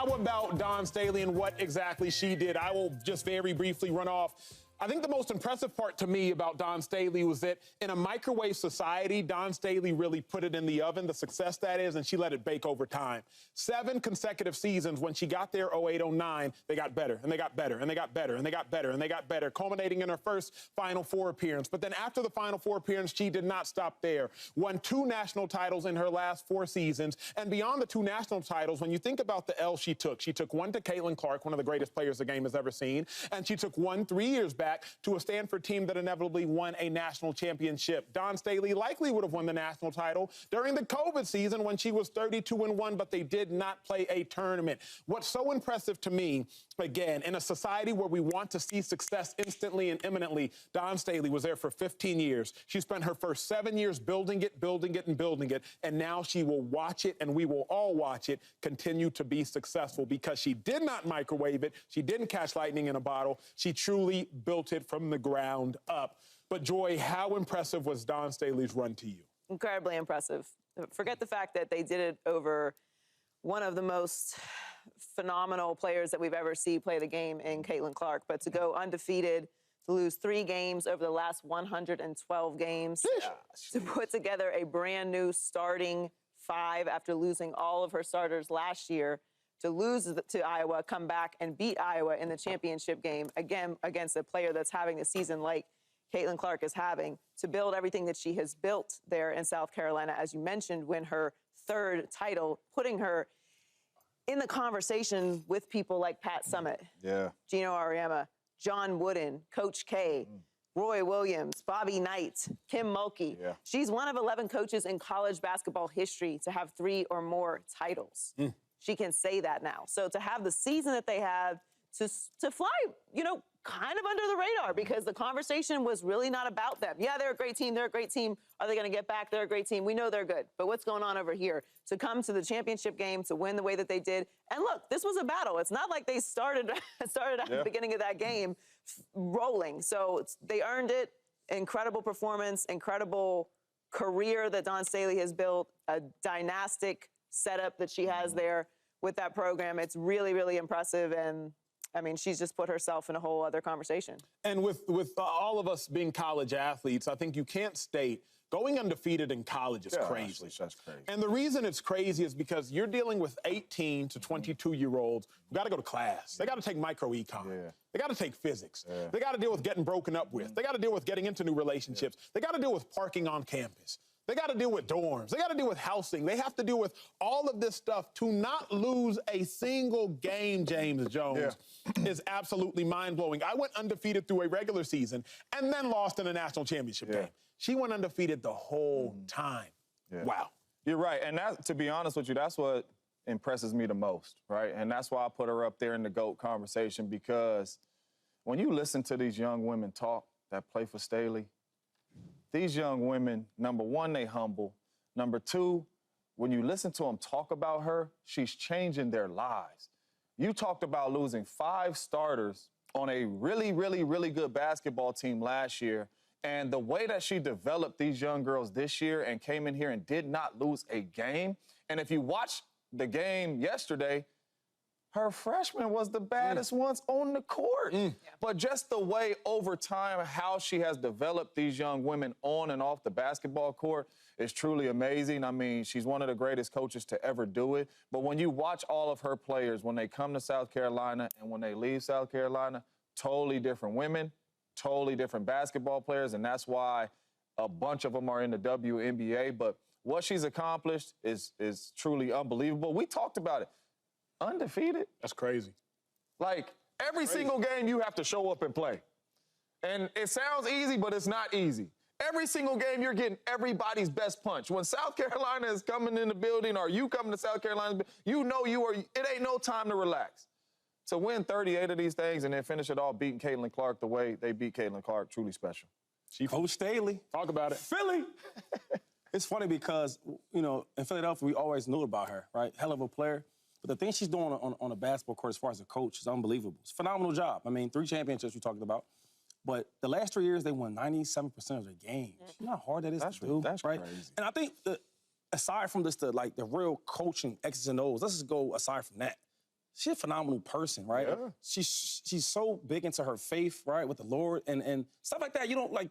how about Dawn Staley and what exactly she did? I will just very briefly run off. I think the most impressive part to me about Dawn Staley was that in a microwave society, Dawn Staley really put it in the oven, the success that is, and she let it bake over time. 7 consecutive seasons when she got there, 08-09, they got better, and they got better, and they got better, and they got better, and they got better, culminating in her first Final Four appearance. But then after the Final Four appearance, she did not stop there. Won 2 national titles in her last 4 seasons. And beyond the 2 national titles, when you think about the L she took one to Caitlin Clark, one of the greatest players the game has ever seen, and she took one 3 years back to a Stanford team that inevitably won a national championship. Dawn Staley likely would have won the national title during the COVID season when she was 32-1, but they did not play a tournament. What's so impressive to me, again, in a society where we want to see success instantly and imminently, Dawn Staley was there for 15 years. She spent her first 7 years building it, and now she will watch it, and we will all watch it continue to be successful because she did not microwave it. She didn't catch lightning in a bottle. She truly built it from the ground up. But, Joy, how impressive was Dawn Staley's run to you? Incredibly impressive. Forget the fact that they did it over one of the most phenomenal players that we've ever seen play the game in Caitlin Clark, but to go undefeated, to lose 3 games over the last 112 games, to put together a brand new starting 5 after losing all of her starters last year, to lose to Iowa, come back and beat Iowa in the championship game, again, against a player that's having a season like Caitlin Clark is having, to build everything that she has built there in South Carolina, as you mentioned, win her 3rd title, putting her in the conversation with people like Pat Summitt, Geno Auriemma, John Wooden, Coach K, Roy Williams, Bobby Knight, Kim Mulkey. She's one of 11 coaches in college basketball history to have 3 or more titles. She can say that now. So to have the season that they have, to fly, you know, kind of under the radar, because the conversation was really not about them. Yeah, they're a great team. They're a great team. Are they going to get back? They're a great team. We know they're good. But what's going on over here? To come to the championship game, to win the way that they did. And look, this was a battle. It's not like they started at the beginning of that game rolling. So they earned it. Incredible performance, incredible career that Dawn Staley has built, a dynastic setup that she has there with that program. It's really, really impressive. And I mean, she's just put herself in a whole other conversation. And with all of us being college athletes, I think you can't state going undefeated in college is crazy. That's crazy. And the reason it's crazy is because you're dealing with 18 to 22-year-olds who got to go to class. They got to take micro-econ. They got to take physics. They got to deal with getting broken up with. They got to deal with getting into new relationships. They got to deal with parking on campus. They got to deal with dorms. They got to deal with housing. They have to deal with all of this stuff. To not lose a single game, James Jones, is absolutely mind-blowing. I went undefeated through a regular season and then lost in a national championship game. She went undefeated the whole time. Wow. You're right. And that, to be honest with you, that's what impresses me the most, right? And that's why I put her up there in the GOAT conversation, because when you listen to these young women talk that play for Staley, these young women, number one, they humble. Number 2, when you listen to them talk about her, she's changing their lives. You talked about losing 5 starters on a really, really, really good basketball team last year, and the way that she developed these young girls this year and came in here and did not lose a game. And if you watch the game yesterday, her freshman was the baddest ones on the court. But just the way over time how she has developed these young women on and off the basketball court is truly amazing. I mean, she's one of the greatest coaches to ever do it. But when you watch all of her players, when they come to South Carolina and when they leave South Carolina, totally different women, totally different basketball players, and that's why a bunch of them are in the WNBA. But what she's accomplished is truly unbelievable. We talked about it. Undefeated. That's crazy. Like, every single game you have to show up and play. And it sounds easy, but it's not easy. Every single game you're getting everybody's best punch. When South Carolina is coming in the building or you coming to South Carolina, you know it ain't no time to relax. To win 38 of these things and then finish it all beating Caitlin Clark the way they beat Caitlin Clark, truly special. Coach Staley. Talk about it. Philly. It's funny because, you know, in Philadelphia, we always knew about her, right? Hell of a player. But the thing she's doing on a basketball court as far as a coach is unbelievable. It's a phenomenal job. I mean, 3 championships we talked about. But the last 3 years, they won 97% of their games. You know how hard that is to do, that's right? Crazy. And I think, aside from this, the real coaching X's and O's, let's just go aside from that. she's a phenomenal person, right? Yeah. She's so big into her faith, right, with the Lord and stuff like that. You don't like.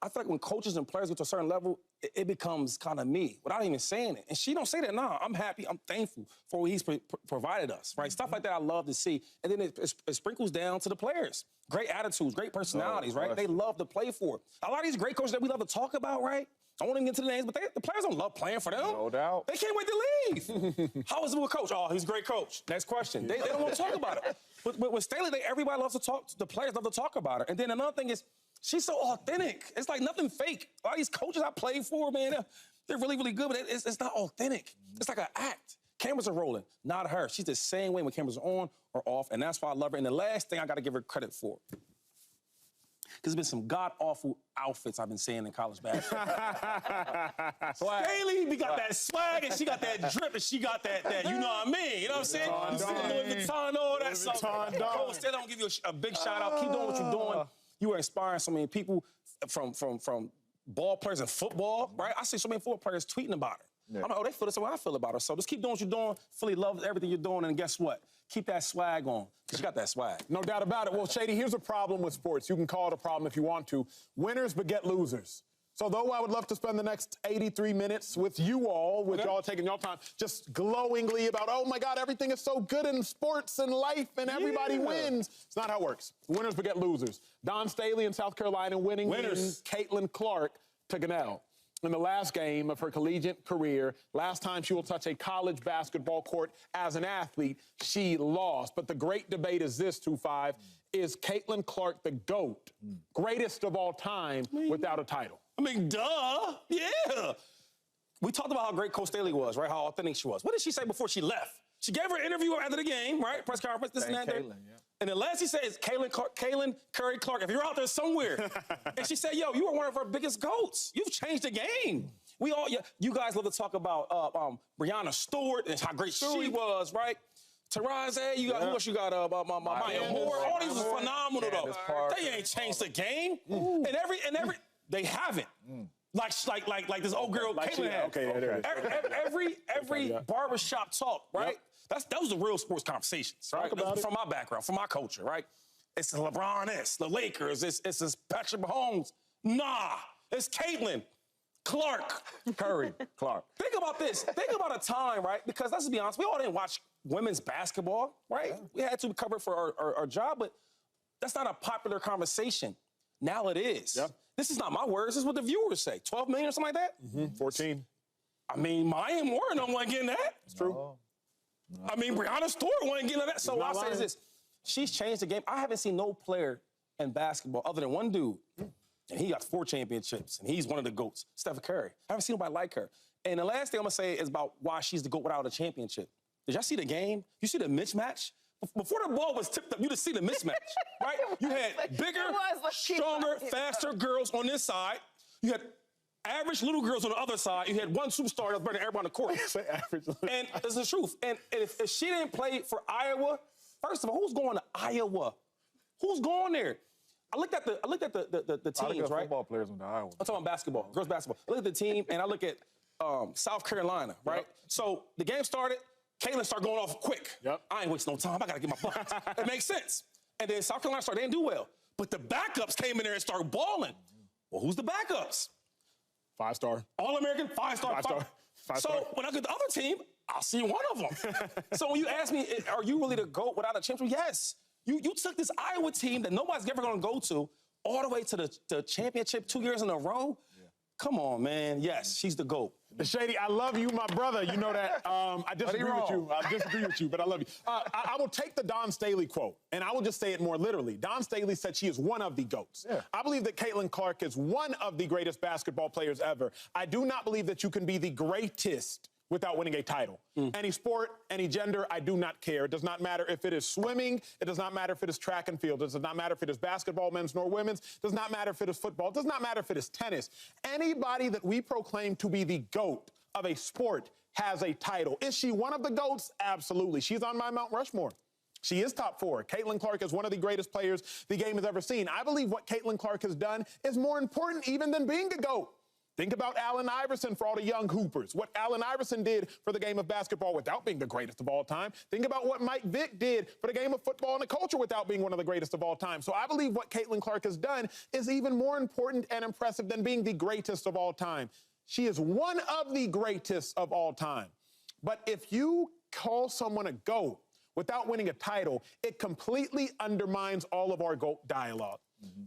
I feel like when coaches and players get to a certain level, it becomes kind of me without even saying it. And she don't say that. Nah, I'm happy. I'm thankful for what he's provided us, right? Stuff like that I love to see. And then it sprinkles down to the players. Great attitudes, great personalities, right? They love to play for it. A lot of these great coaches that we love to talk about, right? I won't even get to the names, but the players don't love playing for them. No doubt. They can't wait to leave. How was it with coach? Oh, he's a great coach. Next question. They don't want to talk about it. But with Staley, everybody loves to talk. The players love to talk about her. And then another thing is, she's so authentic. It's like nothing fake. A lot of these coaches I played for, man, they're really, really good, but it's not authentic. It's like an act. Cameras are rolling, not her. She's the same way when cameras are on or off, and that's why I love her. And the last thing I got to give her credit for, because there's been some god-awful outfits I've been seeing in college basketball. Staley, we got that swag, and she got that drip, and she got that you know what I mean? You know what I'm saying? You see the Louis Vuitton, all that stuff. Coach, Staley, don't give you a big shout-out. Keep doing what you're doing. You are inspiring so many people from ball players in football, right? I see so many football players tweeting about her. Yeah. I'm like, oh, they feel the same way I feel about her. So just keep doing what you're doing. Fully love everything you're doing, and guess what? Keep that swag on, because you got that swag. No doubt about it. Well, Shady, here's a problem with sports. You can call it a problem if you want to. Winners beget losers. So though I would love to spend the next 83 minutes with you all, with y'all taking your time, just glowingly about, oh, my God, everything is so good in sports and life and everybody wins. It's not how it works. Winners beget losers. Dawn Staley in South Carolina winning Caitlin Clark to Geno. In the last game of her collegiate career, last time she will touch a college basketball court as an athlete, she lost. But the great debate is this, 2-5, is Caitlin Clark the GOAT, greatest of all time without a title? I mean, duh, yeah. We talked about how great Coach Staley was, right? How authentic she was. What did she say before she left? She gave her an interview after the game, right? Press conference, this and that. Caitlin, yeah. And the last she said is Caitlin Curry Clark. If you're out there somewhere, and she said, "Yo, you are one of our biggest GOATs. You've changed the game." You guys love to talk about Breanna Stewart and how great she was, right? Taraze, you got who else? You got Maya Moore. All these are phenomenal though. They ain't changed the game. And every they haven't. Like this old girl Caitlin had. Okay, there it is. Every barbershop talk, right? Those are real sports conversations, right? From my background, from my culture, right? It's the LeBron, the Lakers, it's Patrick Mahomes. Nah, it's Caitlin Clark. Curry Clark. Think about this. Think about a time, right? Because let's be honest, we all didn't watch women's basketball, right? Yeah. We had to cover it for our job, but that's not a popular conversation. Now it is. Yep. This is not my words. This is what the viewers say. 12 million or something like that? 14. I mean, Maya Moore and them wasn't getting that. It's true. I mean, Breanna Stewart wasn't getting that. So what I say is this. She's changed the game. I haven't seen no player in basketball other than one dude, and he got 4 championships, and he's one of the GOATs, Steph Curry. I haven't seen nobody like her. And the last thing I'm going to say is about why she's the GOAT without a championship. Did y'all see the game? You see the mismatch? Before the ball was tipped up, you just see the mismatch, right? You had bigger, stronger, faster girls on this side. You had average little girls on the other side. You had one superstar that was better than everybody on the court. And it's the truth. And if she didn't play for Iowa, first of all, who's going to Iowa? Who's going there? I looked at the teams, right? Football players went to Iowa. I'm talking about basketball, girls basketball. I look at the team, and I look at South Carolina, right? Yep. So the game started. Caitlin started going off quick. Yep. I ain't wasting no time. I got to get my buckets. It makes sense. And then South Carolina started, they didn't do well. But the backups came in there and started balling. Well, who's the backups? 5-star. All-American, 5-star. So when I get the other team, I'll see one of them. So when you ask me, are you really the GOAT without a championship? Yes. You took this Iowa team that nobody's ever going to go to all the way to the championship 2 years in a row. Yeah. Come on, man. Yes, she's the GOAT. Shady, I love you, my brother. You know that. I disagree with you. I disagree with you, but I love you. I will take the Dawn Staley quote, and I will just say it more literally. Dawn Staley said she is one of the GOATs. Yeah. I believe that Caitlin Clark is one of the greatest basketball players ever. I do not believe that you can be the greatest without winning a title. Any sport, any gender, I do not care. It does not matter if it is swimming. It does not matter if it is track and field. It does not matter if it is basketball, men's nor women's. It does not matter if it is football. It does not matter if it is tennis. Anybody that we proclaim to be the GOAT of a sport has a title. Is she one of the GOATs? Absolutely. She's on my Mount Rushmore. She is top 4. Caitlin Clark is one of the greatest players the game has ever seen. I believe what Caitlin Clark has done is more important even than being a GOAT. Think about Allen Iverson for all the young hoopers. What Allen Iverson did for the game of basketball without being the greatest of all time. Think about what Mike Vick did for the game of football and the culture without being one of the greatest of all time. So I believe what Caitlin Clark has done is even more important and impressive than being the greatest of all time. She is one of the greatest of all time. But if you call someone a GOAT without winning a title, it completely undermines all of our GOAT dialogue.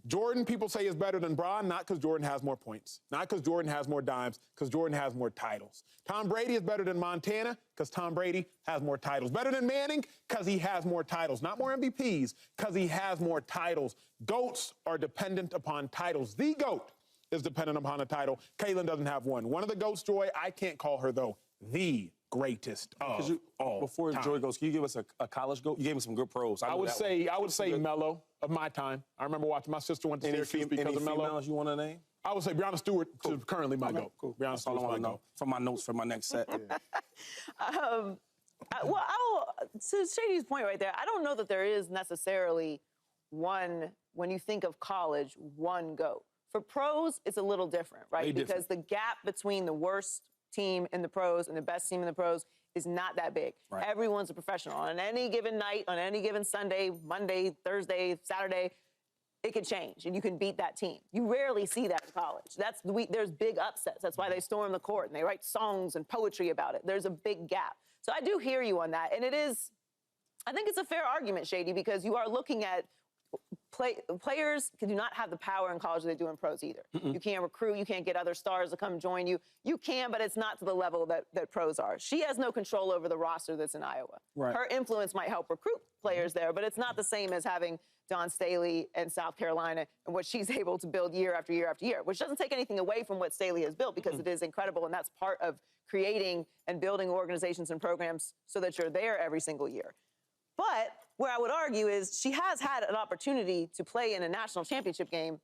Jordan, people say, is better than Bron, not because Jordan has more points, not because Jordan has more dimes, because Jordan has more titles. Tom Brady is better than Montana because Tom Brady has more titles. Better than Manning because he has more titles, not more MVPs, because he has more titles. GOATs are dependent upon titles. The GOAT is dependent upon a title. Caitlin doesn't have one. One of the GOATs, Joy, I can't call her, though, the greatest of all Before time. Joy goes, can you give us a college GOAT? You gave me some good pros. I would say Melo of my time. I remember watching my sister went to Syracuse because of Melo. Females you want to name? I would say Breonna Stewart is currently my GOAT. Cool. Breonna That's all I want to know from my notes for my next set. To Shady's point right there, I don't know that there is necessarily one, when you think of college, one GOAT. For pros, it's a little different, right? Because the gap between the worst team in the pros and the best team in the pros is not that big. Right. Everyone's a professional. On any given night, on any given Sunday, Monday, Thursday, Saturday, it could change, and you can beat that team. You rarely see that in college. There's big upsets. That's why they storm the court, and they write songs and poetry about it. There's a big gap. So I do hear you on that, and I think it's a fair argument, Shady, because you are looking at players do not have the power in college that they do in pros either. You can't recruit. You can't get other stars to come join you. You can, but it's not to the level that pros are. She has no control over the roster that's in Iowa. Right. Her influence might help recruit players there, but it's not the same as having Dawn Staley and South Carolina and what she's able to build year after year after year, which doesn't take anything away from what Staley has built because it is incredible, and that's part of creating and building organizations and programs so that you're there every single year. But where I would argue is she has had an opportunity to play in a national championship game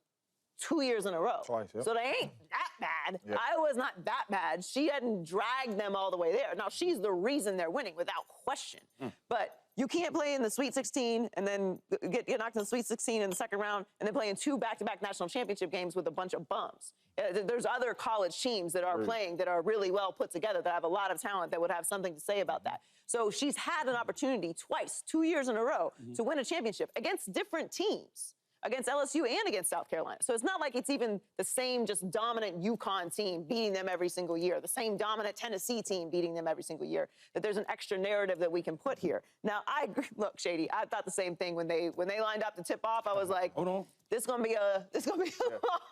2 years in a row. Twice, yeah. So they ain't that bad. Yeah. Iowa's not that bad. She hadn't dragged them all the way there. Now, she's the reason they're winning without question. But you can't play in the Sweet 16 and then get knocked in the Sweet 16 in the second round and then play in 2 back-to-back national championship games with a bunch of bums. There's other college teams that are playing that are really well put together, that have a lot of talent, that would have something to say about that. So she's had an opportunity twice, 2 years in a row, to win a championship against different teams, against LSU and against South Carolina. So it's not like it's even the same just dominant UConn team beating them every single year, the same dominant Tennessee team beating them every single year, that there's an extra narrative that we can put here. Now, I agree. Look, Shady, I thought the same thing when they lined up to tip off. I was like, Hold on. this is gonna be a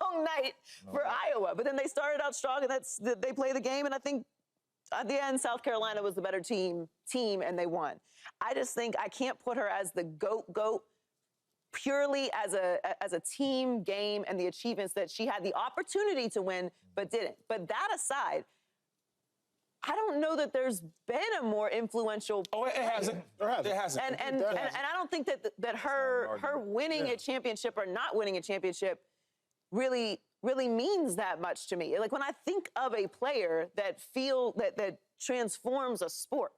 long night for Iowa. But then they started out strong, and they play the game, and I think at the end, South Carolina was the better team, and they won. I just think I can't put her as the GOAT purely as a team game and the achievements that she had the opportunity to win but didn't. But that aside, I don't know that there's been a more influential. Oh, it hasn't. It hasn't. And I don't think that her winning a championship or not winning a championship really means that much to me. Like when I think of a player that transforms a sport.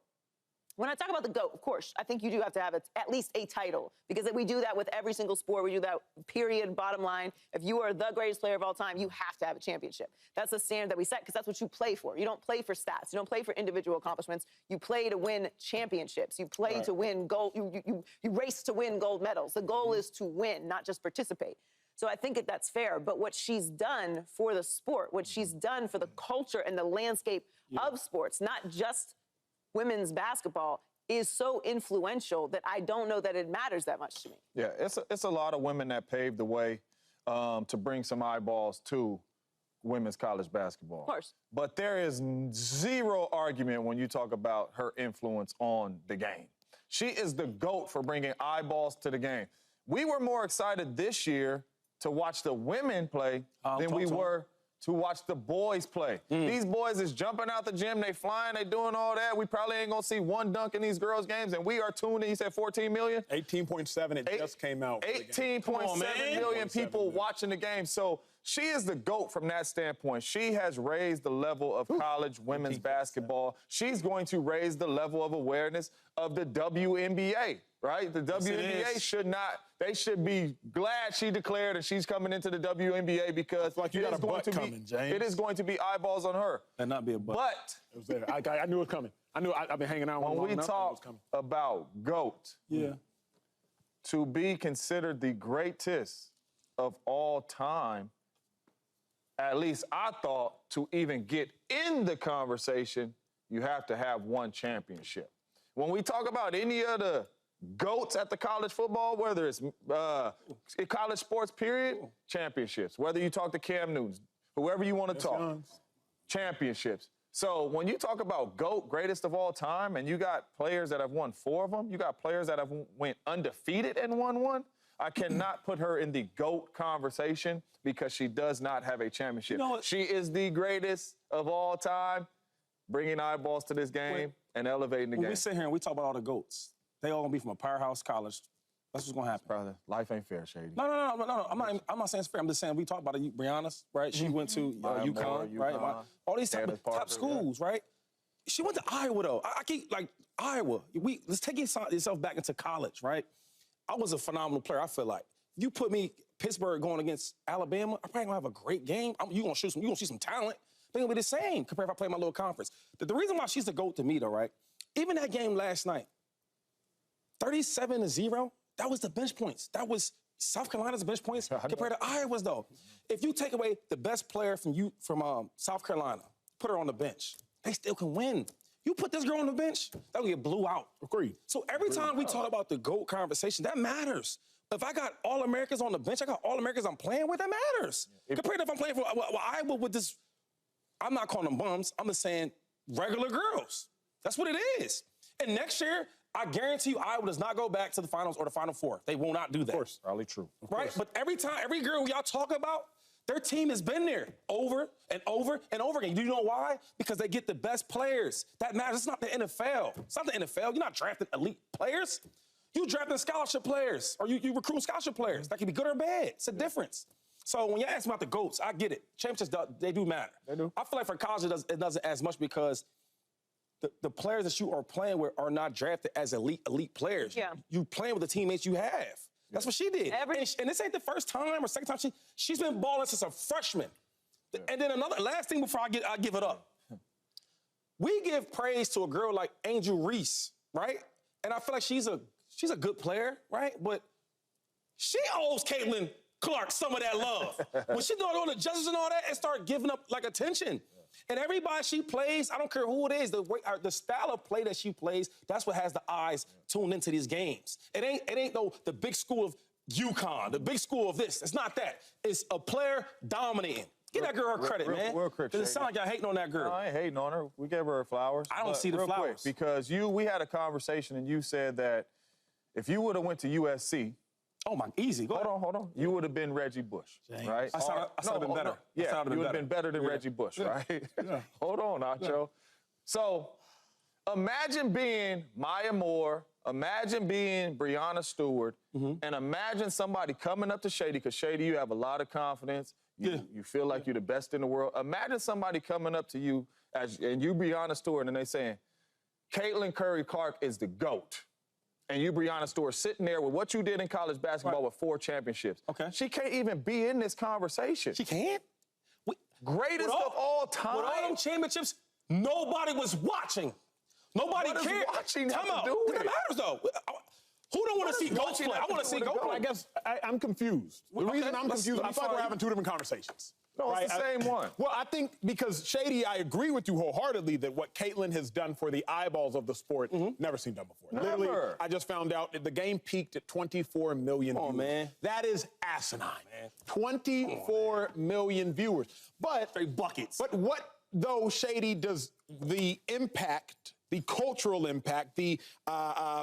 When I talk about the GOAT, of course, I think you do have to have at least a title, because we do that with every single sport. We do that, period, bottom line. If you are the greatest player of all time, you have to have a championship. That's the standard that we set, because that's what you play for. You don't play for stats. You don't play for individual accomplishments. You play to win championships. You play to win gold. You race to win gold medals. The goal is to win, not just participate. So I think that's fair. But what she's done for the sport, what she's done for the culture and the landscape of sports, not just women's basketball, is so influential that I don't know that it matters that much to me. Yeah, it's a lot of women that paved the way to bring some eyeballs to women's college basketball. Of course. But there is zero argument when you talk about her influence on the game. She is the GOAT for bringing eyeballs to the game. We were more excited this year to watch the women play than we were to watch the boys play. These boys is jumping out the gym, they flying, they doing all that. We probably ain't gonna see one dunk in these girls' games, and we are tuned in. You said 14 million? 18.7, it just came out. 18.7 million people watching the game. So she is the GOAT from that standpoint. She has raised the level of college women's basketball. She's going to raise the level of awareness of the WNBA. right? The WNBA should not. They should be glad she declared and she's coming into the WNBA because like you got a butt coming, James. It is going to be eyeballs on her. And not be a butt. But it was there. I knew it was coming. I've been hanging out with when we talk about GOAT, to be considered the greatest of all time, at least I thought to even get in the conversation, you have to have one championship. When we talk about any of the GOATs at the college football, whether it's college sports, period, championships. Whether you talk to Cam Newton, whoever you want to talk, championships. So when you talk about GOAT, greatest of all time, and you got players that have won 4 of them, you got players that have went undefeated and won 1, I cannot put her in the GOAT conversation because she does not have a championship. You know, she is the greatest of all time, bringing eyeballs to this game and elevating the game. When we sit here and we talk about all the GOATs, they all gonna be from a powerhouse college. That's what's gonna happen. Brother, life ain't fair, Shady. No. I'm not saying it's fair. I'm just saying we talk about it. Brianna's, right? She went to UConn, right? All these top schools, right? She went to Iowa, though. I keep, like, Iowa. Let's take yourself back into college, right? I was a phenomenal player, I feel like. You put me, Pittsburgh, going against Alabama, I'm probably gonna have a great game. You're gonna see some talent. They're gonna be the same compared if I play my little conference. The reason why she's the GOAT to me, though, right? Even that game last night, 37-0, that was the bench points. That was South Carolina's bench points compared to Iowa's, though. If you take away the best player from South Carolina, put her on the bench, they still can win. You put this girl on the bench, that'll get blew out. Agreed. So every time we talk about the GOAT conversation, that matters. If I got All-Americans on the bench, I got All-Americans I'm playing with, that matters. Compared to if I'm playing for Iowa with this, I'm not calling them bums, I'm just saying regular girls. That's what it is. And next year, I guarantee you Iowa does not go back to the finals or the Final Four. They will not do that. Of course. Probably true. Right? But every girl y'all talk about, their team has been there over and over and over again. Do you know why? Because they get the best players. That matters. It's not the NFL. It's not the NFL. You're not drafting elite players. You drafting scholarship players, or you recruit scholarship players. That can be good or bad. It's a difference. So when you ask about the GOATs, I get it. Championships, they do matter. They do. I feel like for college, it doesn't as much because the players that you are playing with are not drafted as elite players. Yeah. You playing with the teammates you have. That's what she did. And this ain't the first time or second time she's been balling since a freshman. Yeah. And then last thing before I give it up. We give praise to a girl like Angel Reese, right? And I feel like she's a good player, right? But she owes Caitlin Clark some of that love. When she doing all the judges and all that and start giving up like attention. Yeah. And everybody she plays, I don't care who it is, the style of play that she plays, that's what has the eyes tuned into these games. It ain't the big school of UConn, the big school of this. It's not that. It's a player dominating. Give that girl her credit, man. Because it sounds like y'all hating on that girl. No, I ain't hating on her. We gave her flowers. I don't see the flowers. Quick, because we had a conversation and you said that if you would have went to USC, oh, my, easy. Go hold on. You would have been Reggie Bush, right? I saw have been better. Yeah, you would have been better than Reggie Bush, right? Yeah. Hold on, Acho. Yeah. So imagine being Maya Moore, imagine being Breanna Stewart, and imagine somebody coming up to Shady, because Shady, you have a lot of confidence. You feel like you're the best in the world. Imagine somebody coming up to you, and you Breanna Stewart, and they saying, Caitlin Curry Clark is the GOAT. And you, Breanna Stewart, sitting there with what you did in college basketball with 4 championships. Okay. She can't even be in this conversation. She can't? Greatest of all time. With all them championships, nobody was watching. Nobody cared. Watching Time out. It matters, though. Who don't want to see GOATs play? I want to see GOATs play. I guess I'm confused. The reason I'm confused, I feel like we're having 2 different conversations. No, it's the same one. Well, I think because, Shady, I agree with you wholeheartedly that what Caitlin has done for the eyeballs of the sport, never seen done before. Never. Literally, I just found out that the game peaked at 24 million viewers. Man. That is asinine, man. 24 million viewers. But 3 buckets. But what, though, Shady, does the impact, the cultural impact, the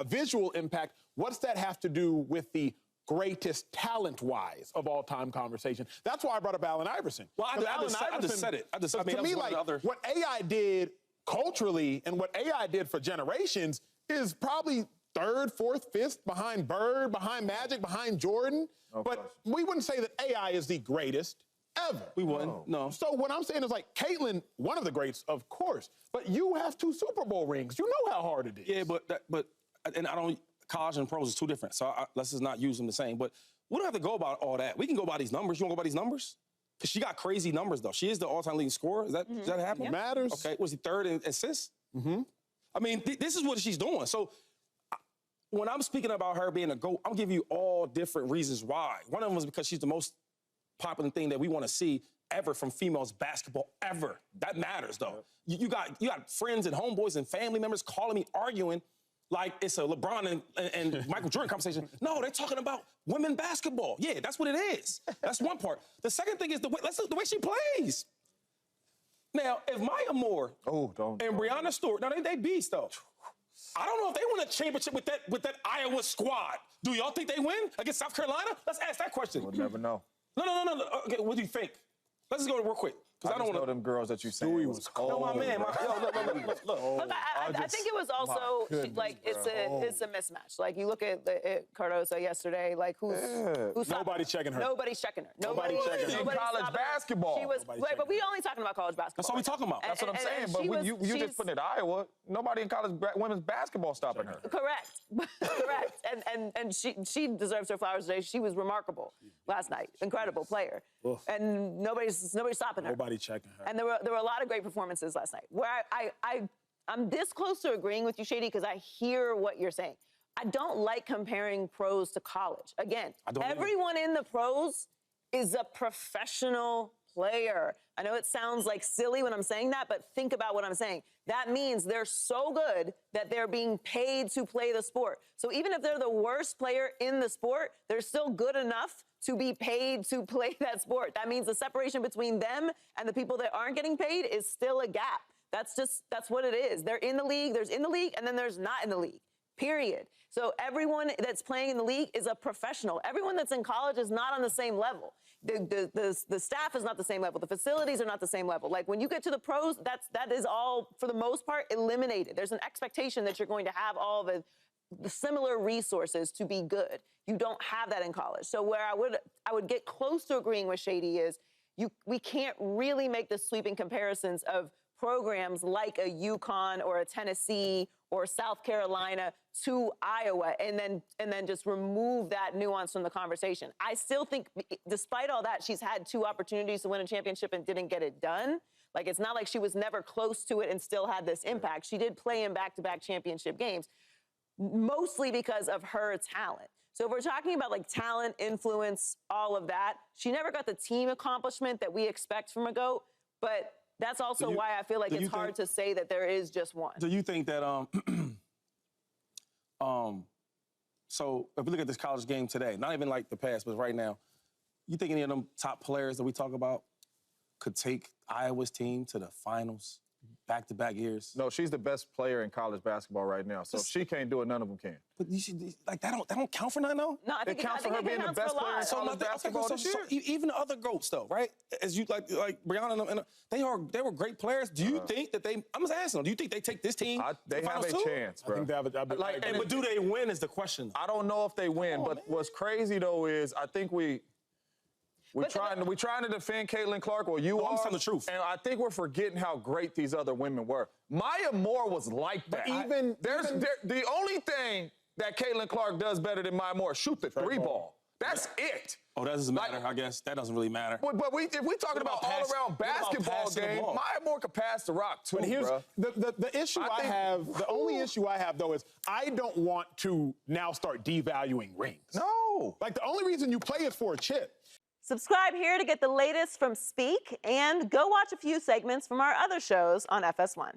visual impact, what's that have to do with the greatest talent-wise of all-time conversation? That's why I brought up Allen Iverson. Well, I just said it. To me, like, what AI did culturally and what AI did for generations is probably 3rd, 4th, 5th behind Bird, behind Magic, behind Jordan. But we wouldn't say that AI is the greatest ever. We wouldn't, no. So what I'm saying is, like, Caitlin, one of the greats, of course, but you have 2 Super Bowl rings. You know how hard it is. Yeah, but I don't... college and pros is two different, so let's just not use them the same. But we don't have to go about all that. We can go by these numbers. You want to go by these numbers? Because she got crazy numbers, though. She is the all-time leading scorer. Does that happen? It matters. Okay, was he third in assists? I mean, this is what she's doing. So when I'm speaking about her being a GOAT, I'm giving you all different reasons why. One of them is because she's the most popular thing that we want to see ever from females basketball ever. That matters, though. You got friends and homeboys and family members calling me, arguing like it's a LeBron and Michael Jordan conversation. No, they're talking about women basketball. Yeah, that's what it is. That's one part. The second thing is the way she plays. Now, if Maya Moore and Breanna Stewart, now they beasts, though. I don't know if they win a championship with that Iowa squad. Do y'all think they win against South Carolina? Let's ask that question. We'll never know. No. Okay, what do you think? Let's just go real quick. I don't know them girls that you saying was cold. No, my man. Look. Look, I think it was also like it's a mismatch. Like you look at Cardoso yesterday, like who's Nobody checking her. Nobody's checking her. Nobody checking her. In college basketball. She was, but we only talking about college basketball. That's all we talking about. That's what I'm saying. But you just put it Iowa. Nobody in college women's basketball stopping her. Correct. And she deserves her flowers today. She was remarkable last night. Incredible player. And nobody's stopping her. Nobody checking her. And there were a lot of great performances last night. Where I'm this close to agreeing with you, Shady, because I hear what you're saying. I don't like comparing pros to college. Again, everyone in the pros is a professional player. I know it sounds like silly when I'm saying that, but think about what I'm saying. That means they're so good that they're being paid to play the sport. So even if they're the worst player in the sport, they're still good enough to be paid to play that sport. That means the separation between them and the people that aren't getting paid is still a gap. That's what it is. They're in the league, there's in the league, and then there's not in the league, period. So everyone that's playing in the league is a professional. Everyone that's in college is not on the same level. The staff is not the same level. The facilities are not the same level. Like when you get to the pros, that is all, for the most part, eliminated. There's an expectation that you're going to have all of the similar resources to be good. You don't have that in college. So where I would get close to agreeing with Shady is we can't really make the sweeping comparisons of programs like a UConn or a Tennessee or South Carolina to Iowa and then just remove that nuance from the conversation. I still think, despite all that, she's had 2 opportunities to win a championship and didn't get it done. Like, it's not like she was never close to it and still had this impact. She did play in back-to-back championship games, mostly because of her talent. So if we're talking about, like, talent, influence, all of that, she never got the team accomplishment that we expect from a GOAT, but that's also why I feel like it's hard to say that there is just one. Do you think that, so if we look at this college game today, not even like the past, but right now, you think any of them top players that we talk about could take Iowa's team to the finals back-to-back years? No, she's the best player in college basketball right now. So if she can't do it, none of them can. But you should, like, that don't count for nothing, though? No, I think it counts for her being the best player in college basketball this year. So even the other GOATs, though, right? As you like Breanna and they were great players. Do you think that I'm just asking them, do you think they take this team to the finals too? They have a chance, bro. I think they have a, but do they win is the question. I don't know if they win, but what's crazy, though, is I think we're trying to defend Caitlin Clark, or you are. I'm telling the truth. And I think we're forgetting how great these other women were. Maya Moore was like that. The only thing that Caitlin Clark does better than Maya Moore is shoot the 3-ball. That's it. Oh, that doesn't matter, I guess. That doesn't really matter. But if we're talking about all-around basketball game, Maya Moore could pass the rock, too, bro. The issue the only issue I have, though, is I don't want to now start devaluing rings. No. Like, the only reason you play is for a chip. Subscribe here to get the latest from Speak, and go watch a few segments from our other shows on FS1.